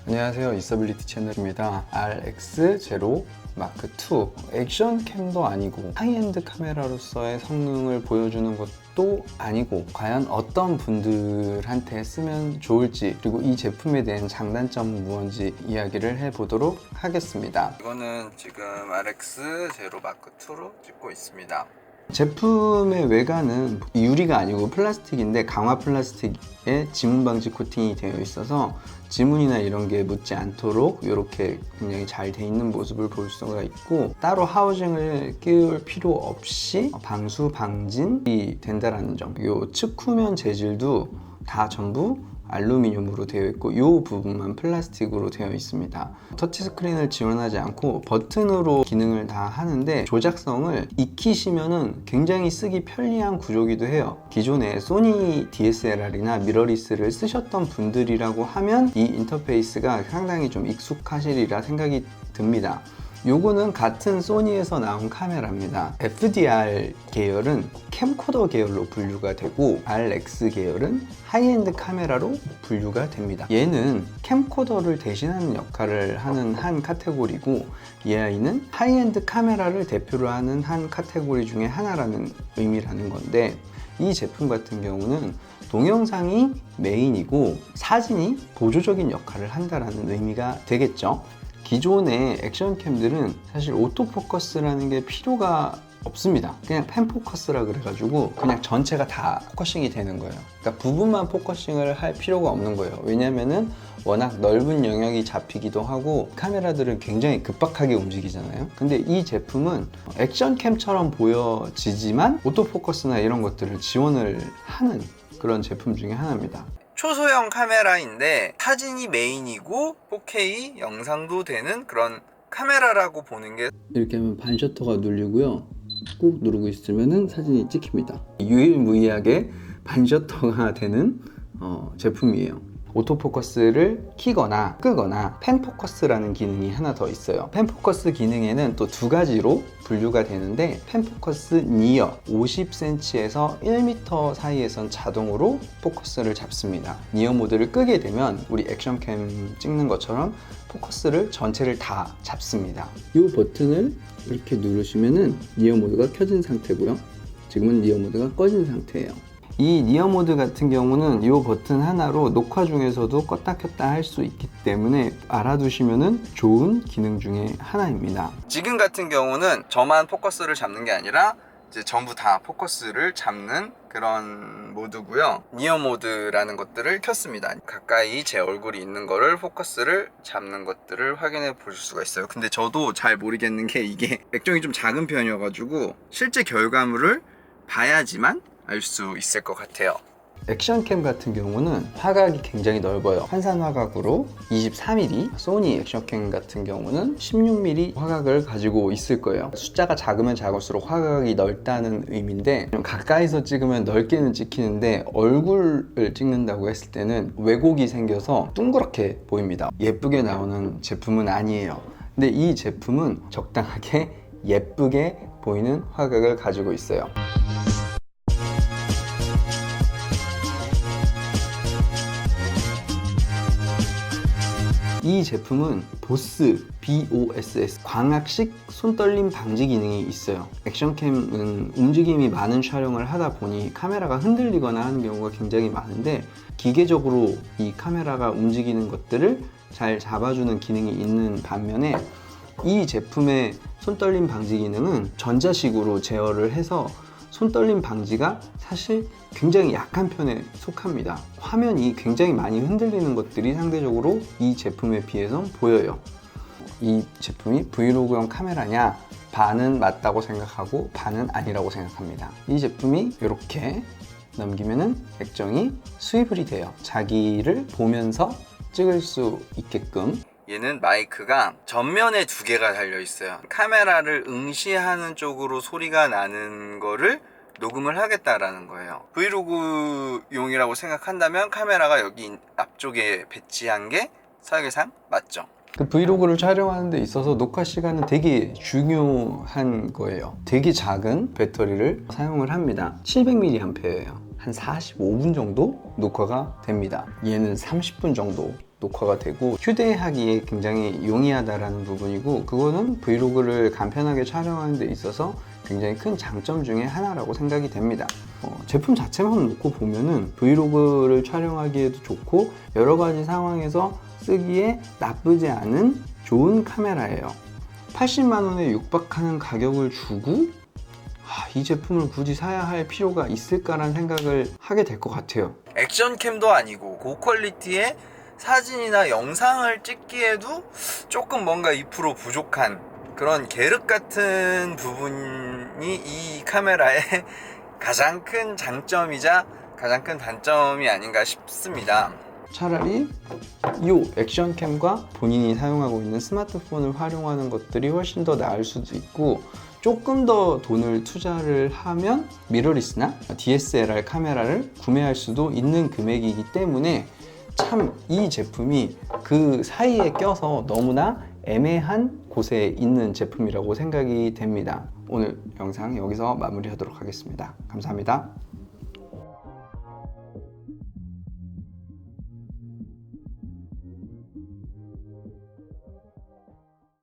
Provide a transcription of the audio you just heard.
안녕하세요, 이서빌리티 채널입니다. RX0 마크 2 액션캠도 아니고 하이엔드 카메라로서의 성능을 보여주는 것도 아니고 과연 어떤 분들한테 쓰면 좋을지, 그리고 이 제품에 대한 장단점은 무엇인지 이야기를 해보도록 하겠습니다. 이거는 지금 RX0 마크 2로 찍고 있습니다. 제품의 외관은 유리가 아니고 플라스틱인데 강화 플라스틱에 지문 방지 코팅이 되어 있어서 지문이나 이런 게 묻지 않도록 이렇게 굉장히 잘 돼 있는 모습을 볼 수가 있고, 따로 하우징을 끼울 필요 없이 방수 방진이 된다라는 점. 이 측후면 재질도 다 전부 알루미늄으로 되어 있고 이 부분만 플라스틱으로 되어 있습니다. 터치스크린을 지원하지 않고 버튼으로 기능을 다 하는데, 조작성을 익히시면은 굉장히 쓰기 편리한 구조기도 해요. 기존에 소니 DSLR이나 미러리스를 쓰셨던 분들이라고 하면 이 인터페이스가 상당히 좀 익숙하시리라 생각이 듭니다. 요거는 같은 소니에서 나온 카메라입니다. FDR 계열은 캠코더 계열로 분류가 되고 RX 계열은 하이엔드 카메라로 분류가 됩니다. 얘는 캠코더를 대신하는 역할을 하는 한 카테고리고, 이 아이는 하이엔드 카메라를 대표로 하는 한 카테고리 중에 하나라는 의미라는 건데, 이 제품 같은 경우는 동영상이 메인이고 사진이 보조적인 역할을 한다라는 의미가 되겠죠. 기존의 액션캠들은 사실 오토포커스라는 게 필요가 없습니다. 그냥 펜포커스라 그래가지고 그냥 전체가 다 포커싱이 되는 거예요. 그러니까 부분만 포커싱을 할 필요가 없는 거예요. 왜냐면은 워낙 넓은 영역이 잡히기도 하고 카메라들은 굉장히 급박하게 움직이잖아요. 근데 이 제품은 액션캠처럼 보여지지만 오토포커스나 이런 것들을 지원을 하는 그런 제품 중에 하나입니다. 초소형 카메라인데 사진이 메인이고 4K 영상도 되는 그런 카메라라고 보는 게, 이렇게 하면 반셔터가 눌리고요, 꾹 누르고 있으면 사진이 찍힙니다. 유일무이하게 반셔터가 되는 제품이에요. 오토포커스를 키거나 끄거나 펜포커스라는 기능이 하나 더 있어요. 펜포커스 기능에는 또 두 가지로 분류가 되는데, 펜포커스 니어 50cm에서 1m 사이에선 자동으로 포커스를 잡습니다. 니어 모드를 끄게 되면 우리 액션캠 찍는 것처럼 포커스를 전체를 다 잡습니다. 이 버튼을 이렇게 누르시면은 니어 모드가 켜진 상태고요, 지금은 니어 모드가 꺼진 상태예요. 이 니어 모드 같은 경우는 이 버튼 하나로 녹화 중에서도 껐다 켰다 할 수 있기 때문에 알아두시면 좋은 기능 중에 하나입니다. 지금 같은 경우는 저만 포커스를 잡는 게 아니라 이제 전부 다 포커스를 잡는 그런 모드고요. 니어 모드라는 것들을 켰습니다. 가까이 제 얼굴이 있는 거를 포커스를 잡는 것들을 확인해 보실 수가 있어요. 근데 저도 잘 모르겠는 게, 이게 액정이 좀 작은 편이어가지고 실제 결과물을 봐야지만 알 수 있을 것 같아요. 액션캠 같은 경우는 화각이 굉장히 넓어요. 환산 화각으로 23mm, 소니 액션캠 같은 경우는 16mm 화각을 가지고 있을 거예요. 숫자가 작으면 작을수록 화각이 넓다는 의미인데, 좀 가까이서 찍으면 넓게는 찍히는데 얼굴을 찍는다고 했을 때는 왜곡이 생겨서 둥그렇게 보입니다. 예쁘게 나오는 제품은 아니에요. 근데 이 제품은 적당하게 예쁘게 보이는 화각을 가지고 있어요. 이 제품은 보스 BOSS 광학식 손떨림 방지 기능이 있어요. 액션캠은 움직임이 많은 촬영을 하다 보니 카메라가 흔들리거나 하는 경우가 굉장히 많은데, 기계적으로 이 카메라가 움직이는 것들을 잘 잡아주는 기능이 있는 반면에, 이 제품의 손떨림 방지 기능은 전자식으로 제어를 해서 손떨림 방지가 사실 굉장히 약한 편에 속합니다. 화면이 굉장히 많이 흔들리는 것들이 상대적으로 이 제품에 비해선 보여요. 이 제품이 브이로그용 카메라냐? 반은 맞다고 생각하고 반은 아니라고 생각합니다. 이 제품이 이렇게 넘기면은 액정이 스위블이 돼요. 자기를 보면서 찍을 수 있게끔. 얘는 마이크가 전면에 두 개가 달려 있어요. 카메라를 응시하는 쪽으로 소리가 나는 거를 녹음을 하겠다라는 거예요. 브이로그용이라고 생각한다면 카메라가 여기 앞쪽에 배치한 게 설계상 맞죠? 그 브이로그를 촬영하는 데 있어서 녹화 시간은 되게 중요한 거예요. 되게 작은 배터리를 사용을 합니다. 700mAh예요. 한 45분 정도 녹화가 됩니다. 얘는 30분 정도 녹화가 되고 휴대하기에 굉장히 용이하다라는 부분이고, 그거는 브이로그를 간편하게 촬영하는 데 있어서 굉장히 큰 장점 중에 하나라고 생각이 됩니다. 제품 자체만 놓고 보면은 브이로그를 촬영하기에도 좋고 여러 가지 상황에서 쓰기에 나쁘지 않은 좋은 카메라예요. 80만 원에 육박하는 가격을 주고 이 제품을 굳이 사야 할 필요가 있을까라는 생각을 하게 될 것 같아요. 액션캠도 아니고 고퀄리티의 사진이나 영상을 찍기에도 조금 뭔가 2% 부족한 그런 계륵 같은 부분이 이 카메라의 가장 큰 장점이자 가장 큰 단점이 아닌가 싶습니다. 차라리 이 액션캠과 본인이 사용하고 있는 스마트폰을 활용하는 것들이 훨씬 더 나을 수도 있고, 조금 더 돈을 투자를 하면 미러리스나 DSLR 카메라를 구매할 수도 있는 금액이기 때문에 참 이 제품이 그 사이에 껴서 너무나 애매한 곳에 있는 제품이라고 생각이 됩니다. 오늘 영상 여기서 마무리하도록 하겠습니다. 감사합니다.